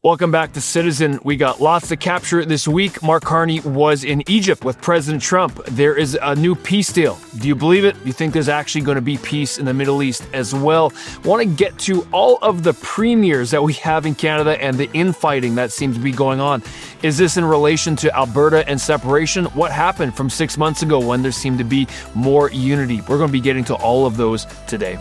Welcome back to Citizen. We got lots to capture this week. Mark Carney was in Egypt with President Trump. There is a new peace deal. Do you believe it? Do you think there's actually going to be peace in the Middle East as well? Want to get to all of the premiers that we have in Canada and the infighting that seems to be going on. Is this in relation to Alberta and separation? What happened from 6 months ago when there seemed to be more unity? We're going to be getting to all of those today.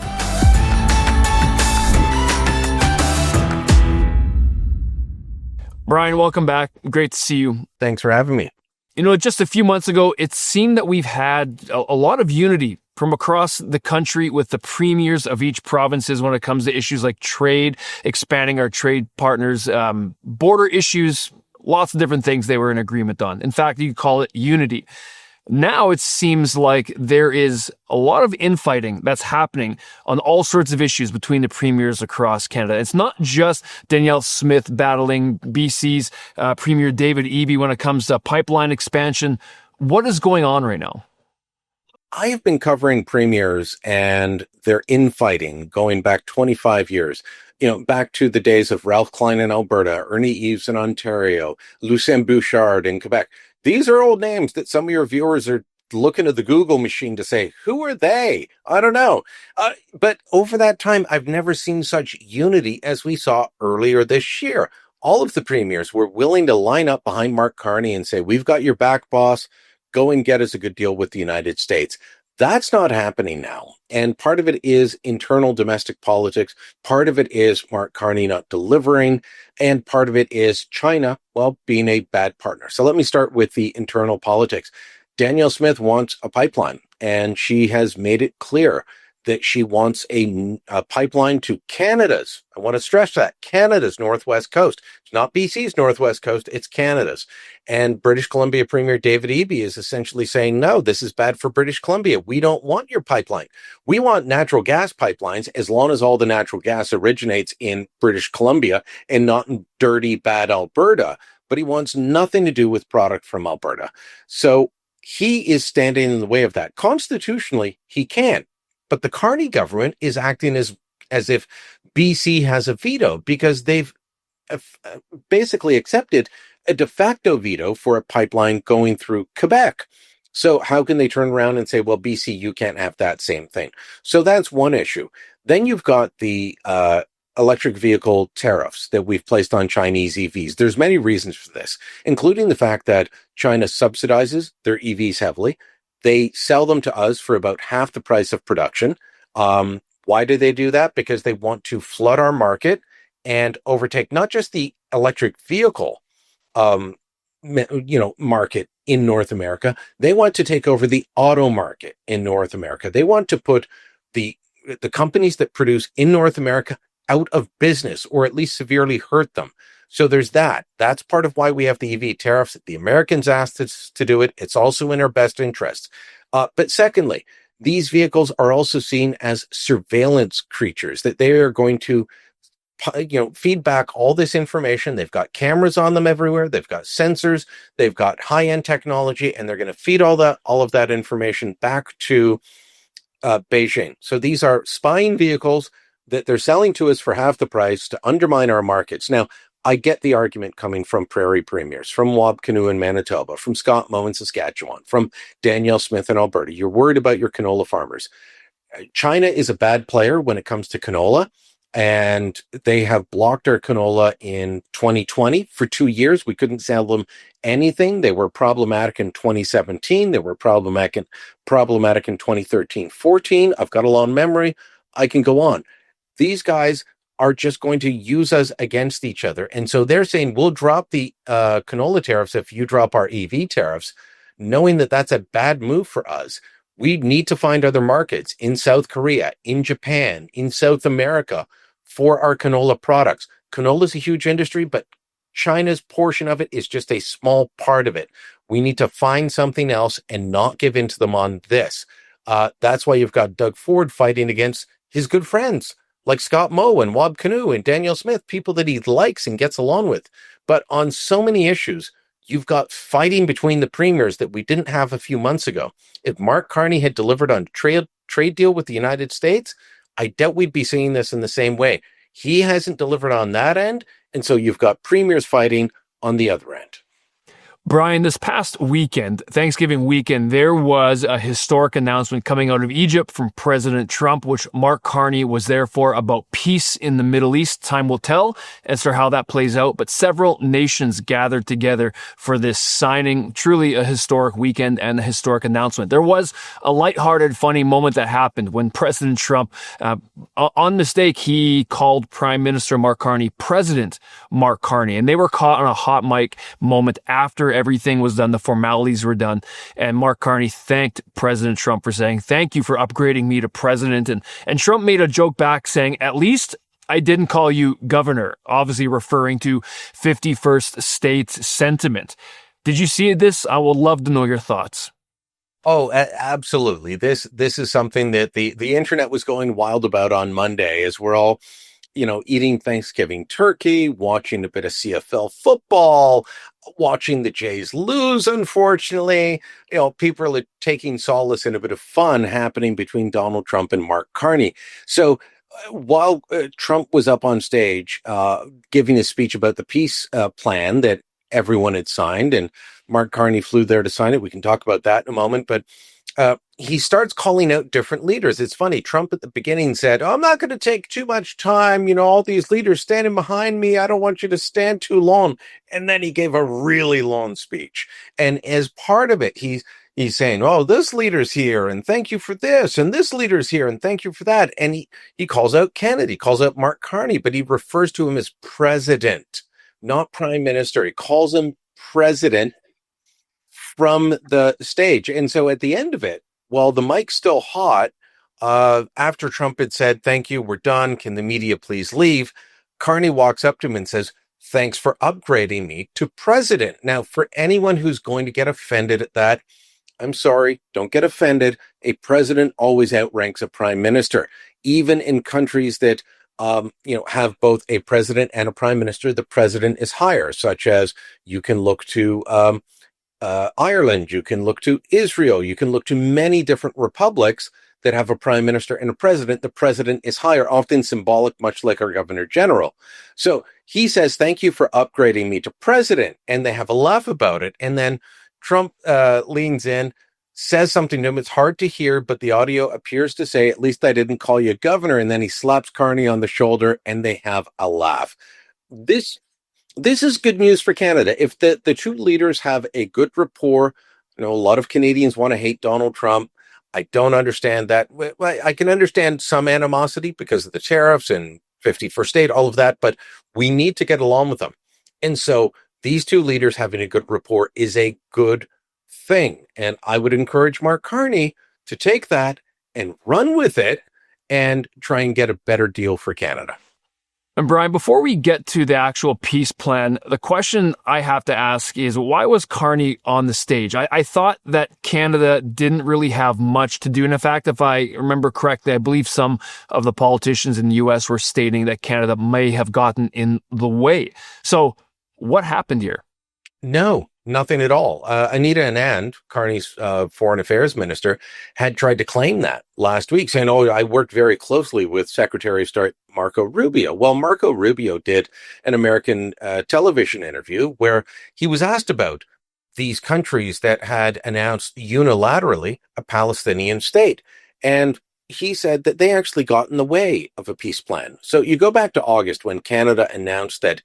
Brian, welcome back. Great to see you. Thanks for having me. You know, just a few months ago, it seemed that we've had a lot of unity from across the country with the premiers of each provinces when it comes to issues like trade, expanding our trade partners, border issues, lots of different things they were in agreement on. In fact, you could call it unity. Now it seems like there is a lot of infighting that's happening on all sorts of issues between the premiers across Canada. It's not just Danielle Smith battling BC's Premier David Eby when it comes to pipeline expansion. What is going on right now? I have been covering premiers and their infighting going back 25 years. You know, back to the days of Ralph Klein in Alberta, Ernie Eves in Ontario, Lucien Bouchard in Quebec. These are old names that some of your viewers are looking at the Google machine to say, who are they? I don't know. But over that time, I've never seen such unity as we saw earlier this year. All of the premiers were willing to line up behind Mark Carney and say, we've got your back, boss. Go and get us a good deal with the United States. That's not happening now. And part of it is internal domestic politics. Part of it is Mark Carney not delivering. And part of it is China, well, being a bad partner. So let me start with the internal politics. Danielle Smith wants a pipeline, and she has made it clear that she wants a pipeline to Canada's. I want to stress that, Canada's northwest coast. It's not BC's northwest coast, it's Canada's. And British Columbia Premier David Eby is essentially saying, no, this is bad for British Columbia. We don't want your pipeline. We want natural gas pipelines as long as all the natural gas originates in British Columbia and not in dirty, bad Alberta. But he wants nothing to do with product from Alberta. So he is standing in the way of that. Constitutionally, he can. But the Carney government is acting as if BC has a veto because they've basically accepted a de facto veto for a pipeline going through Quebec. So how can they turn around and say, well, BC, you can't have that same thing? So that's one issue. Then you've got the electric vehicle tariffs that we've placed on Chinese EVs. There's many reasons for this, including the fact that China subsidizes their EVs heavily. They sell them to us for about half the price of production. Why do they do that? Because they want to flood our market and overtake not just the electric vehicle, market in North America. They want to take over the auto market in North America. They want to put the companies that produce in North America out of business, or at least severely hurt them. So there's that. That's part of why we have the EV tariffs. The Americans asked us to do it. It's also in our best interests. But secondly, these vehicles are also seen as surveillance creatures, that they are going to feed back all this information. They've got cameras on them everywhere. They've got sensors. They've got high-end technology, and they're going to feed all of that information back to Beijing. So these are spying vehicles that they're selling to us for half the price to undermine our markets. Now, I get the argument coming from prairie premiers, from Wab Kinew in Manitoba, from Scott Moe in Saskatchewan, from Danielle Smith in Alberta. You're worried about your canola farmers. China is a bad player when it comes to canola, and they have blocked our canola in 2020 for 2 years. We couldn't sell them anything. They were problematic in 2017. They were problematic in 2013-14. I've got a long memory. I can go on. These guys are just going to use us against each other. And so they're saying, we'll drop the canola tariffs if you drop our EV tariffs, knowing that that's a bad move for us. We need to find other markets in South Korea, in Japan, in South America for our canola products. Canola is a huge industry, but China's portion of it is just a small part of it. We need to find something else and not give in to them on this. That's why you've got Doug Ford fighting against his good friends like Scott Moe and Wab Kinew and Danielle Smith, people that he likes and gets along with. But on so many issues, you've got fighting between the premiers that we didn't have a few months ago. If Mark Carney had delivered on trade deal with the United States, I doubt we'd be seeing this in the same way. He hasn't delivered on that end, And so you've got premiers fighting on the other end. Brian, this past weekend, Thanksgiving weekend, there was a historic announcement coming out of Egypt from President Trump, which Mark Carney was there for, about peace in the Middle East. Time will tell as to how that plays out, but several nations gathered together for this signing. Truly a historic weekend and a historic announcement. There was a lighthearted, funny moment that happened when President Trump, on mistake, he called Prime Minister Mark Carney President Mark Carney, and they were caught on a hot mic moment after everything was done, the formalities were done, and Mark Carney thanked President Trump for saying, "Thank you for upgrading me to president." And Trump made a joke back saying, "At least I didn't call you governor," obviously referring to 51st state sentiment. Did you see this? I would love to know your thoughts. Oh, absolutely. This is something that the internet was going wild about on Monday, as we're all, eating Thanksgiving turkey, watching a bit of CFL football, watching the Jays lose, unfortunately. People are taking solace in a bit of fun happening between Donald Trump and Mark Carney. So while Trump was up on stage giving a speech about the peace plan that everyone had signed, and Mark Carney flew there to sign it. We can talk about that in a moment, but he starts calling out different leaders. It's funny. Trump at the beginning said, "Oh, I'm not going to take too much time. All these leaders standing behind me. I don't want you to stand too long." And then he gave a really long speech. And as part of it, he's saying, "Oh, this leader's here and thank you for this. And this leader's here and thank you for that." And he calls out Canada. He calls out Mark Carney, but he refers to him as president, not prime minister. He calls him president from the stage. And so at the end of it, while the mic's still hot, after Trump had said, "Thank you, we're done. Can the media please leave?" Carney walks up to him and says, "Thanks for upgrading me to president." Now, for anyone who's going to get offended at that, I'm sorry, don't get offended. A president always outranks a prime minister. Even in countries that have both a president and a prime minister, the president is higher, such as you can look to Ireland, you can look to Israel, you can look to many different republics that have a prime minister and a president. The president is higher, often symbolic, much like our governor general. So he says, "Thank you for upgrading me to president." And they have a laugh about it. And then Trump leans in, says something to him. It's hard to hear, but the audio appears to say, "At least I didn't call you governor." And then he slaps Carney on the shoulder and they have a laugh. This is good news for Canada. If the two leaders have a good rapport, a lot of Canadians want to hate Donald Trump. I don't understand that. I can understand some animosity because of the tariffs and 51st state, all of that, but we need to get along with them. And so these two leaders having a good rapport is a good thing. And I would encourage Mark Carney to take that and run with it and try and get a better deal for Canada. And Brian, before we get to the actual peace plan, the question I have to ask is, why was Carney on the stage? I thought that Canada didn't really have much to do. And in fact, if I remember correctly, I believe some of the politicians in the U.S. were stating that Canada may have gotten in the way. So what happened here? No, nothing at all. Anita Anand, Carney's foreign affairs minister, had tried to claim that last week, saying, "Oh, I worked very closely with Secretary of State Marco Rubio." Well, Marco Rubio did an American television interview where he was asked about these countries that had announced unilaterally a Palestinian state. And he said that they actually got in the way of a peace plan. So you go back to August when Canada announced that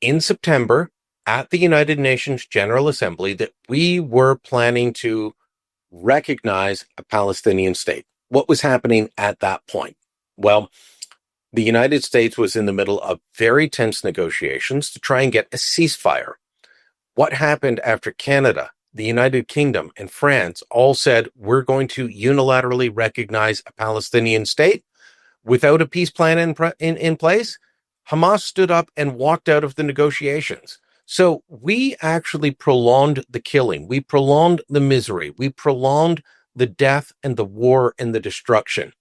in September, at the United Nations General Assembly, that we were planning to recognize a Palestinian state. What was happening at that point? Well, the United States was in the middle of very tense negotiations to try and get a ceasefire. What happened after Canada, the United Kingdom, and France all said, "We're going to unilaterally recognize a Palestinian state"? Without a peace plan in place, Hamas stood up and walked out of the negotiations. So we actually prolonged the killing. We prolonged the misery. We prolonged the death and the war and the destruction.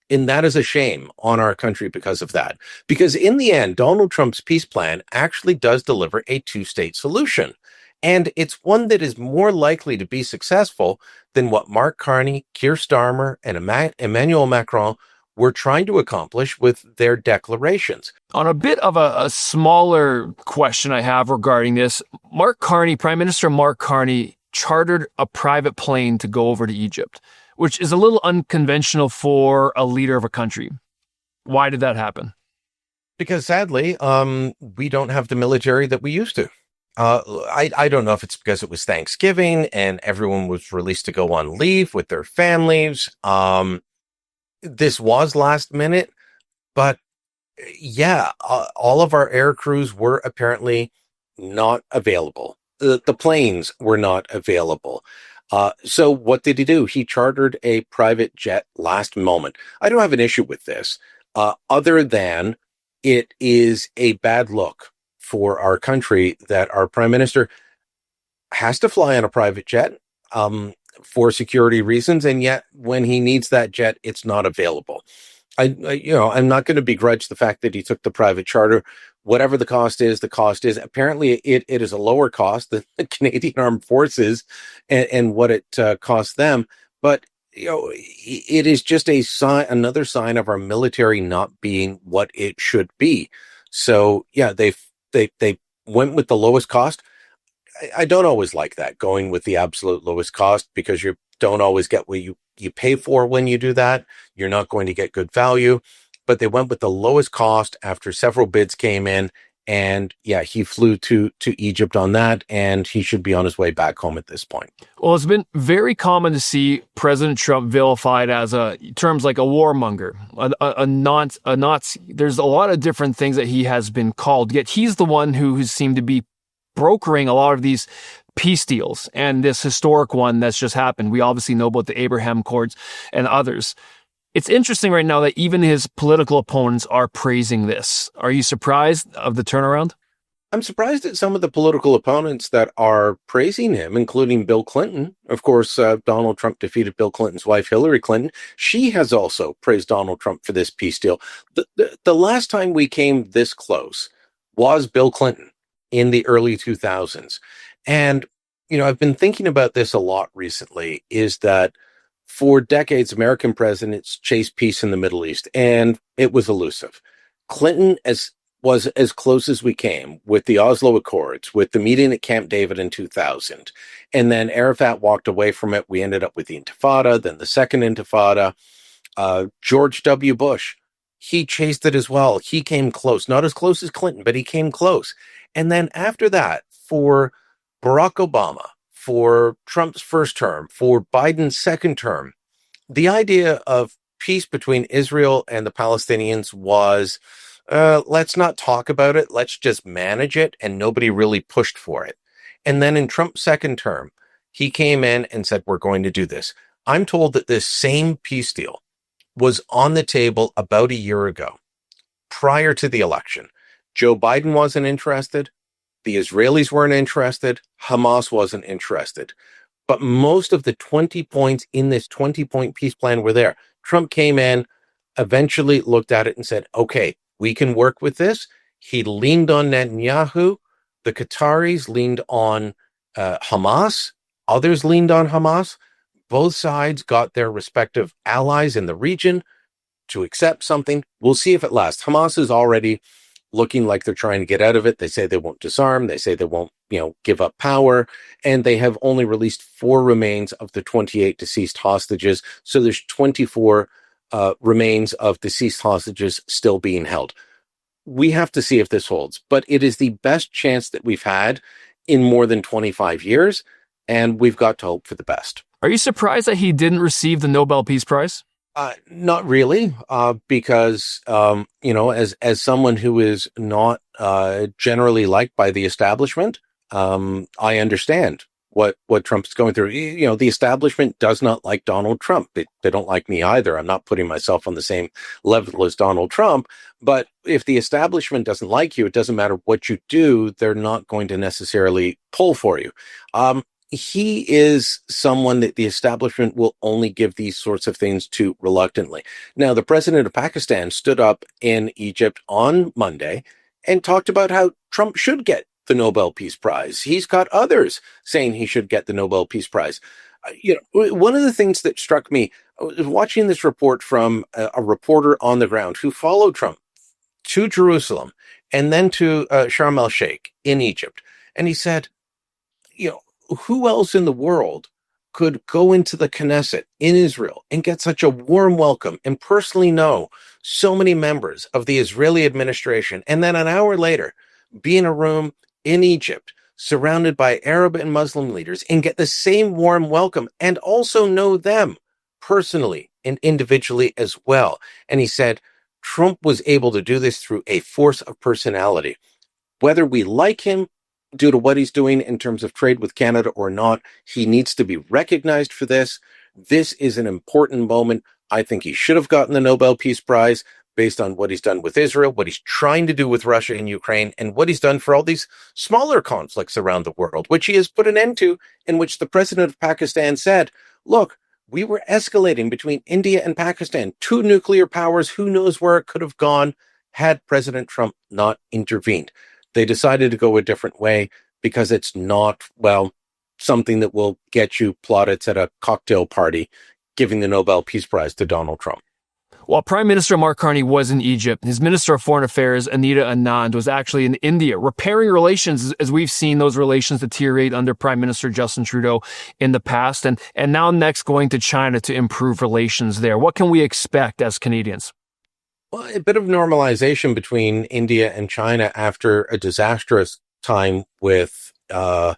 And that is a shame on our country because of that. Because in the end, Donald Trump's peace plan actually does deliver a two-state solution. And it's one that is more likely to be successful than what Mark Carney, Keir Starmer, and Emmanuel Macron were trying to accomplish with their declarations. On a bit of a smaller question I have regarding this, Prime Minister Mark Carney chartered a private plane to go over to Egypt, which is a little unconventional for a leader of a country. Why did that happen? Because sadly, we don't have the military that we used to. I don't know if it's because it was Thanksgiving and everyone was released to go on leave with their families. This was last minute, but yeah, all of our air crews were apparently not available. The planes were not available. So what did he do? He chartered a private jet last moment. I don't have an issue with this, other than it is a bad look for our country that our prime minister has to fly on a private jet for security reasons, and yet when he needs that jet, it's not available. I'm not going to begrudge the fact that he took the private charter. Whatever the cost is, the cost is. Apparently, it is a lower cost than the Canadian Armed Forces and what it costs them. But it is just another sign of our military not being what it should be. So yeah, they went with the lowest cost. I don't always like that, going with the absolute lowest cost, because you don't always get what you pay for when you do that. You're not going to get good value, but they went with the lowest cost after several bids came in. And yeah, he flew to Egypt on that, and he should be on his way back home at this point. Well, it's been very common to see President Trump vilified as terms like a warmonger, a Nazi. There's a lot of different things that he has been called, yet he's the one who seemed to be brokering a lot of these peace deals, and this historic one that's just happened. We obviously know about the Abraham Accords and others. It's interesting right now that even his political opponents are praising this. Are you surprised of the turnaround? I'm surprised at some of the political opponents that are praising him, including Bill Clinton. Of course, Donald Trump defeated Bill Clinton's wife, Hillary Clinton. She has also praised Donald Trump for this peace deal. The last time we came this close was Bill Clinton in the early 2000s. And, I've been thinking about this a lot recently, is that for decades, American presidents chased peace in the Middle East, and it was elusive. Clinton was as close as we came with the Oslo Accords, with the meeting at Camp David in 2000. And then Arafat walked away from it. We ended up with the Intifada, then the second Intifada. George W. Bush, he chased it as well. He came close, not as close as Clinton, but he came close. And then after that, for Barack Obama, for Trump's first term, for Biden's second term, the idea of peace between Israel and the Palestinians was, let's not talk about it. Let's just manage it. And nobody really pushed for it. And then in Trump's second term, he came in and said, we're going to do this. I'm told that this same peace deal was on the table about a year ago, prior to the election. Joe Biden wasn't interested. The Israelis weren't interested. Hamas wasn't interested. But most of the 20 points in this 20-point peace plan were there. Trump came in, eventually looked at it and said, okay, we can work with this. He leaned on Netanyahu. The Qataris leaned on Hamas. Others leaned on Hamas. Both sides got their respective allies in the region to accept something. We'll see if it lasts. Hamas is already looking like they're trying to get out of it. They say they won't disarm. They say they won't, give up power. And they have only released 4 remains of the 28 deceased hostages. So there's 24 remains of deceased hostages still being held. We have to see if this holds, but it is the best chance that we've had in more than 25 years. And we've got to hope for the best. Are you surprised that he didn't receive the Nobel Peace Prize? Not really, because, as someone who is not generally liked by the establishment, I understand what Trump's going through. The establishment does not like Donald Trump. They don't like me either. I'm not putting myself on the same level as Donald Trump. But if the establishment doesn't like you, it doesn't matter what you do. They're not going to necessarily pull for you. He is someone that the establishment will only give these sorts of things to reluctantly. Now, the president of Pakistan stood up in Egypt on Monday and talked about how Trump should get the Nobel Peace Prize. He's got others saying he should get the Nobel Peace Prize. One of the things that struck me, I was watching this report from a reporter on the ground who followed Trump to Jerusalem and then to Sharm el Sheikh in Egypt. And he said, you know, who else in the world could go into the Knesset in Israel and get such a warm welcome and personally know so many members of the Israeli administration, and then an hour later be in a room in Egypt surrounded by Arab and Muslim leaders and get the same warm welcome and also know them personally and individually as well. And he said Trump was able to do this through a force of personality. Whether we like him due to what he's doing in terms of trade with Canada or not, he needs to be recognized for this. This is an important moment. I think he should have gotten the Nobel Peace Prize based on what he's done with Israel, what he's trying to do with Russia and Ukraine, and what he's done for all these smaller conflicts around the world, which he has put an end to, in which the president of Pakistan said, look, we were escalating between India and Pakistan, two nuclear powers. Who knows where it could have gone had President Trump not intervened? They decided to go a different way because it's not, well, something that will get you plaudits at a cocktail party, giving the Nobel Peace Prize to Donald Trump. While Prime Minister Mark Carney was in Egypt, his Minister of Foreign Affairs, Anita Anand, was actually in India, repairing relations as we've seen those relations deteriorate under Prime Minister Justin Trudeau in the past, and now next going to China to improve relations there. What can we expect as Canadians? Well, a bit of normalization between India and China after a disastrous time with a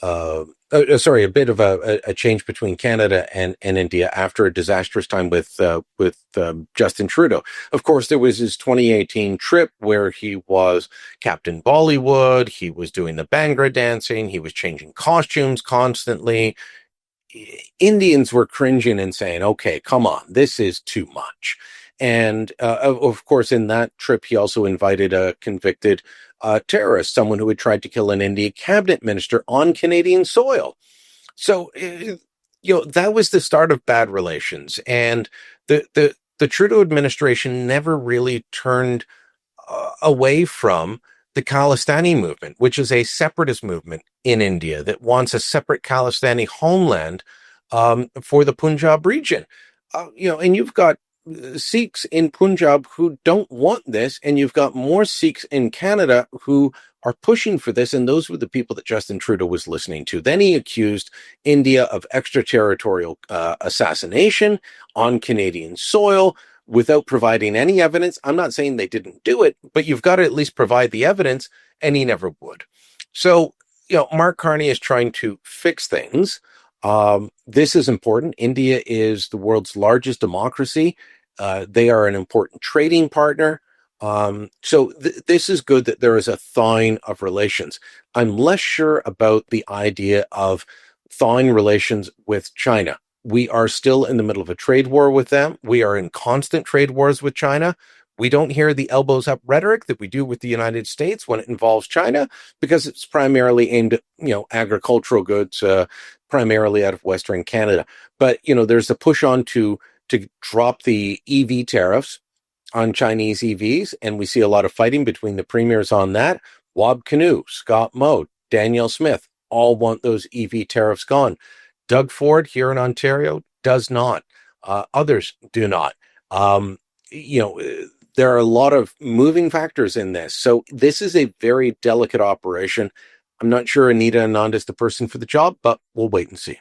bit of a change between Canada and India after a disastrous time with Justin Trudeau. Of course, there was his 2018 trip where he was Captain Bollywood. He was doing the Bhangra dancing. He was changing costumes constantly. Indians were cringing and saying, okay, come on, this is too much. And of course, in that trip, he also invited a convicted terrorist, someone who had tried to kill an Indian cabinet minister on Canadian soil. So, that was the start of bad relations. And the Trudeau administration never really turned away from the Khalistani movement, which is a separatist movement in India that wants a separate Khalistani homeland for the Punjab region. And you've got Sikhs in Punjab who don't want this, and you've got more Sikhs in Canada who are pushing for this, and those were the people that Justin Trudeau was listening to. Then he accused India of extraterritorial assassination on Canadian soil without providing any evidence. I'm not saying they didn't do it, but you've got to at least provide the evidence, and he never would. So, Mark Carney is trying to fix things. This is important. India is the world's largest democracy. They are an important trading partner. So this is good that there is a thawing of relations. I'm less sure about the idea of thawing relations with China. We are still in the middle of a trade war with them. We are in constant trade wars with China. We don't hear the elbows up rhetoric that we do with the United States when it involves China, because it's primarily aimed at, agricultural goods, primarily out of Western Canada. But, there's a push on to drop the EV tariffs on Chinese EVs. And we see a lot of fighting between the premiers on that. Wab Kinew, Scott Moe, Danielle Smith all want those EV tariffs gone. Doug Ford here in Ontario does not. Others do not. There are a lot of moving factors in this. So this is a very delicate operation. I'm not sure Anita Anand is the person for the job, but we'll wait and see.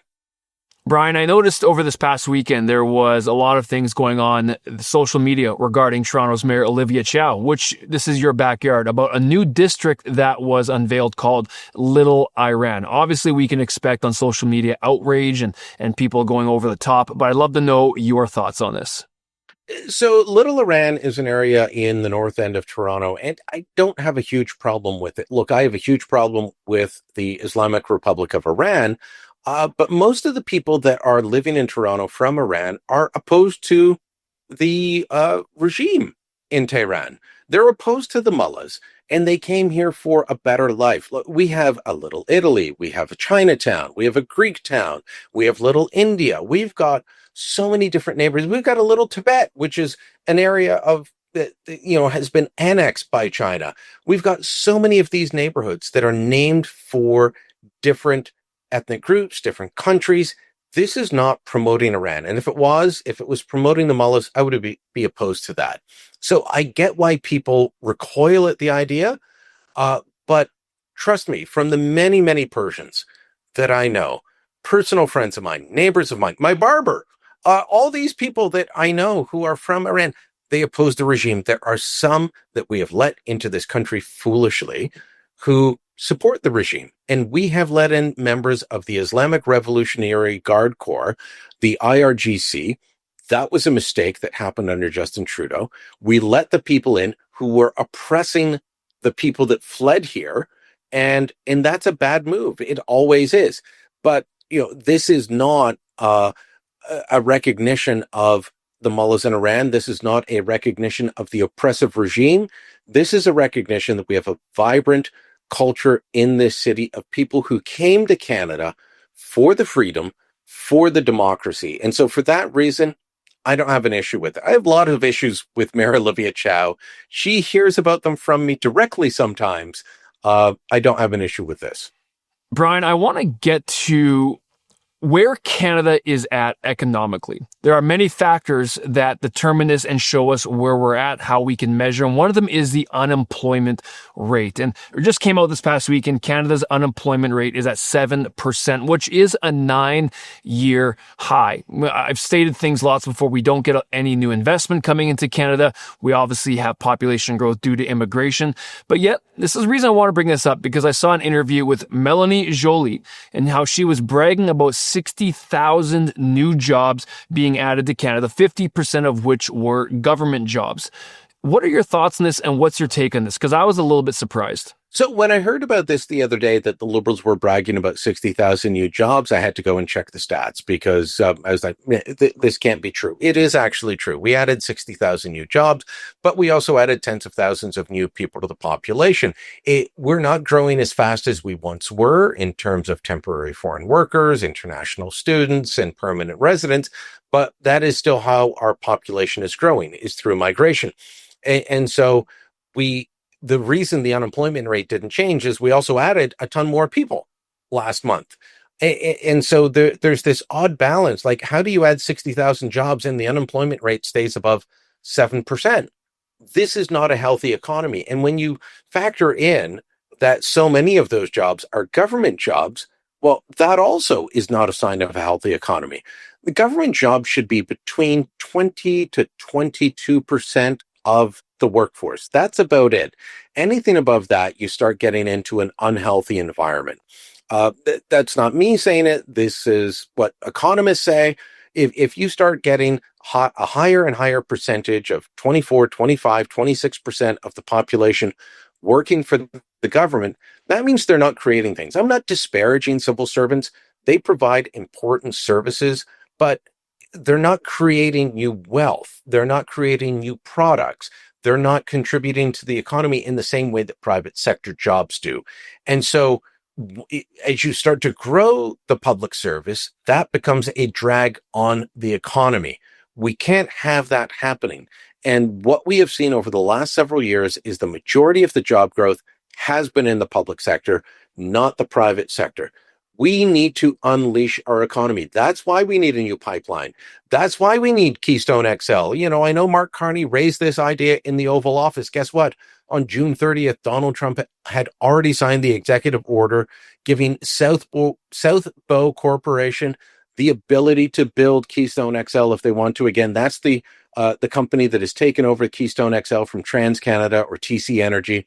Brian, I noticed over this past weekend, there was a lot of things going on social media regarding Toronto's Mayor Olivia Chow, which this is your backyard, about a new district that was unveiled called Little Iran. Obviously, we can expect on social media outrage and people going over the top, but I'd love to know your thoughts on this. So Little Iran is an area in the north end of Toronto, and I don't have a huge problem with it. Look, I have a huge problem with the Islamic Republic of Iran, but most of the people that are living in Toronto from Iran are opposed to the regime in Tehran. They're opposed to the mullahs, and they came here for a better life. Look, we have a Little Italy, we have a Chinatown, we have a Greek town, we have Little India. We've got so many different neighbors. We've got a Little Tibet, which is an area of that has been annexed by China. We've got so many of these neighborhoods that are named for different ethnic groups, different countries. This is not promoting Iran. And if it was promoting the mullahs, I would be opposed to that. So I get why people recoil at the idea. But trust me, from the many, many Persians that I know, personal friends of mine, neighbors of mine, my barber, all these people that I know who are from Iran, they oppose the regime. There are some that we have let into this country foolishly who support the regime. And we have let in members of the Islamic Revolutionary Guard Corps, the IRGC. That was a mistake that happened under Justin Trudeau. We let the people in who were oppressing the people that fled here. And that's a bad move. It always is. But, this is not a recognition of the mullahs in Iran. This is not a recognition of the oppressive regime. This is a recognition that we have a vibrant culture in this city of people who came to Canada for the freedom, for the democracy. And so for that reason, I don't have an issue with it. I have a lot of issues with Mayor Olivia Chow. She hears about them from me directly sometimes. I don't have an issue with this. Brian, I want to get to where Canada is at economically. There are many factors that determine this and show us where we're at, how we can measure. And one of them is the unemployment rate. And it just came out this past week, and Canada's unemployment rate is at 7%, which is a 9-year high. I've stated things lots before. We don't get any new investment coming into Canada. We obviously have population growth due to immigration. But yet, this is the reason I want to bring this up, because I saw an interview with Melanie Joly and how she was bragging about 60,000 new jobs being added to Canada, 50% of which were government jobs. What are your thoughts on this, and what's your take on this? Because I was a little bit surprised. So when I heard about this the other day, that the Liberals were bragging about 60,000 new jobs, I had to go and check the stats, because I was like, this can't be true. It is actually true. We added 60,000 new jobs, but we also added tens of thousands of new people to the population. We're not growing as fast as we once were in terms of temporary foreign workers, international students, and permanent residents, but that is still how our population is growing, is through migration. And so the reason the unemployment rate didn't change is we also added a ton more people last month. And so there's this odd balance. Like, how do you add 60,000 jobs and the unemployment rate stays above 7%? This is not a healthy economy. And when you factor in that so many of those jobs are government jobs, well, that also is not a sign of a healthy economy. The government jobs should be between 20 to 22% of the workforce. That's about it. Anything above that, you start getting into an unhealthy environment. That's not me saying it. This is what economists say. If you start getting a higher and higher percentage of 24, 25, 26% of the population working for the government, that means they're not creating things. I'm not disparaging civil servants. They provide important services, but they're not creating new wealth. They're not creating new products. They're not contributing to the economy in the same way that private sector jobs do. And so as you start to grow the public service, that becomes a drag on the economy. We can't have that happening. And what we have seen over the last several years is the majority of the job growth has been in the public sector, not the private sector. We need to unleash our economy. That's why we need a new pipeline. That's why we need Keystone XL. I know Mark Carney raised this idea in the Oval Office. Guess what? On June 30th, Donald Trump had already signed the executive order giving South Bow Corporation the ability to build Keystone XL if they want to. Again, that's the company that has taken over Keystone XL from TransCanada or TC Energy.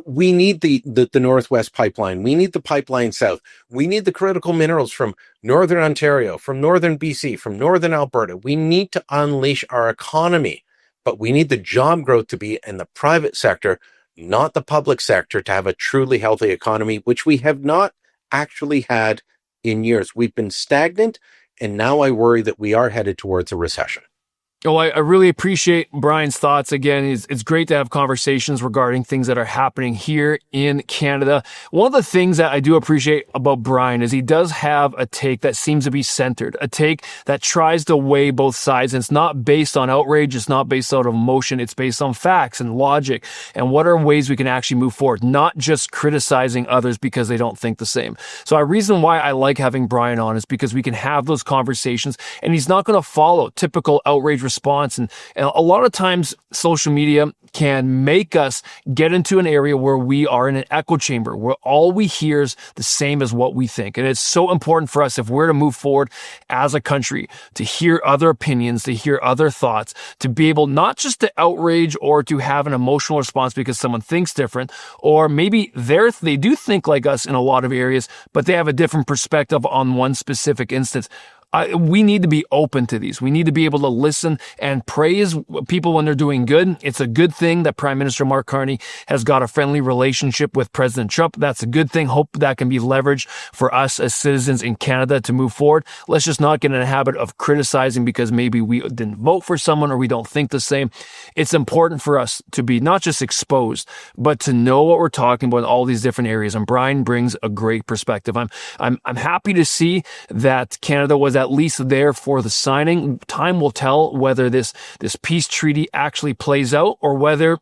We need the Northwest Pipeline. We need the pipeline south. We need the critical minerals from Northern Ontario, from Northern BC, from Northern Alberta. We need to unleash our economy, but we need the job growth to be in the private sector, not the public sector, to have a truly healthy economy, which we have not actually had in years. We've been stagnant, and now I worry that we are headed towards a recession. Oh, I really appreciate Brian's thoughts. Again, it's great to have conversations regarding things that are happening here in Canada. One of the things that I do appreciate about Brian is he does have a take that seems to be centered, a take that tries to weigh both sides. And it's not based on outrage. It's not based out of emotion. It's based on facts and logic and what are ways we can actually move forward, not just criticizing others because they don't think the same. So a reason why I like having Brian on is because we can have those conversations and he's not going to follow typical outrage response. And a lot of times social media can make us get into an area where we are in an echo chamber, where all we hear is the same as what we think. And it's so important for us, if we're to move forward as a country, to hear other opinions, to hear other thoughts, to be able not just to outrage or to have an emotional response because someone thinks different, or maybe they do think like us in a lot of areas, but they have a different perspective on one specific instance. We need to be open to these. We need to be able to listen and praise people when they're doing good. It's a good thing that Prime Minister Mark Carney has got a friendly relationship with President Trump. That's a good thing. Hope that can be leveraged for us as citizens in Canada to move forward. Let's just not get in a habit of criticizing because maybe we didn't vote for someone or we don't think the same. It's important for us to be not just exposed, but to know what we're talking about in all these different areas. And Brian brings a great perspective. I'm happy to see that Canada was at least there for the signing. Time will tell whether this peace treaty actually plays out or whether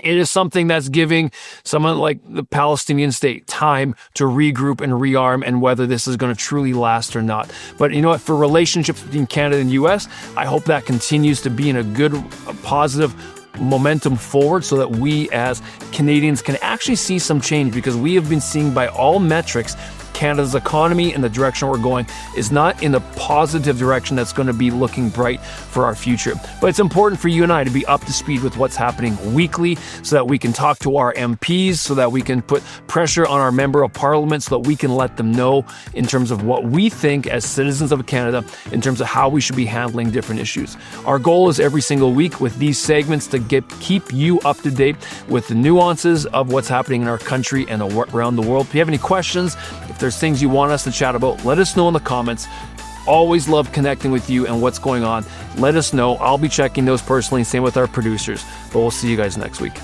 it is something that's giving someone like the Palestinian state time to regroup and rearm, and whether this is going to truly last or not. But you know what? For relationships between Canada and U.S., I hope that continues to be in a positive momentum forward so that we as Canadians can actually see some change, because we have been seeing by all metrics Canada's economy and the direction we're going is not in the positive direction that's going to be looking bright for our future. But it's important for you and I to be up to speed with what's happening weekly so that we can talk to our MPs, so that we can put pressure on our member of parliament, so that we can let them know in terms of what we think as citizens of Canada in terms of how we should be handling different issues. Our goal is every single week with these segments to keep you up to date with the nuances of what's happening in our country and around the world. If you have any questions, if there's things you want us to chat about, let us know in the comments. Always love connecting with you and what's going on. Let us know. I'll be checking those personally, same with our producers. But we'll see you guys next week.